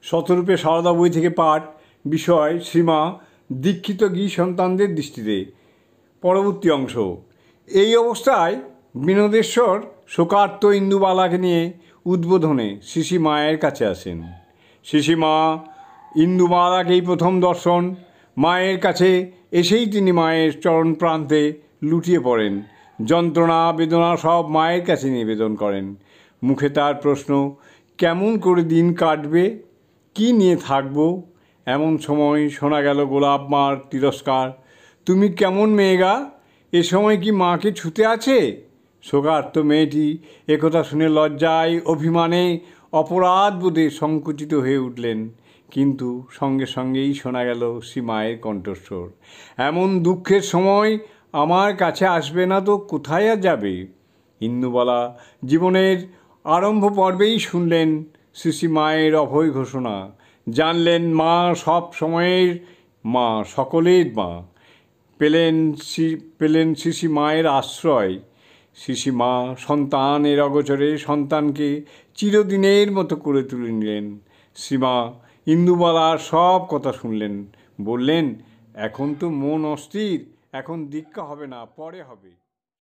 শতরূপে সারদা বই থেকে পাঠ। বিষয় শ্রীমা দীক্ষিত গি সন্তানদের দৃষ্টিতে। পরবর্তী অংশ। এই অবস্থায় বিনোদেশ্বর শোকার্ত ইন্দুবালাকে নিয়ে উদ্বোধনে শিশি মায়ের কাছে আসেন। শিশি মা ইন্দুবালাকেই প্রথম দর্শন। মায়ের কাছে এসেই তিনি মায়ের চরণ প্রান্তে লুটিয়ে পড়েন। যন্ত্রণা বেদনা সব মায়ের কাছে নিবেদন করেন। মুখে তার প্রশ্ন, কেমন করে দিন কাটবে, কি নিয়ে থাকবো? এমন সময় শোনা গেল গোলাপ মার তিরস্কার, তুমি কেমন মেয়েগা, এ সময় কি মাকে ছুতে আছে? শোকার্ত মেয়েটি একথা শুনে লজ্জায় অভিমানে অপরাধ বোধে সংকুচিত হয়ে উঠলেন। কিন্তু সঙ্গে সঙ্গেই শোনা গেল শ্রী মায়ের কণ্ঠস্বর, এমন দুঃখের সময় আমার কাছে আসবে না তো কোথায় আর যাবে? ইন্দুবালা জীবনের আরম্ভ পর্বেই শুনলেন শ্রী মায়ের অভয় ঘোষণা। জানলেন মা সব সময়ের মা, সকলের মা। পেলেন শিশি মায়ের আশ্রয়। শিশি মা সন্তানের অগোচরে সন্তানকে চিরদিনের মতো করে তুলে নিলেন। শ্রীমা ইন্দুবালার সব কথা শুনলেন। বললেন, এখন তো মন অস্থির, এখন দীক্ষা হবে না, পরে হবে।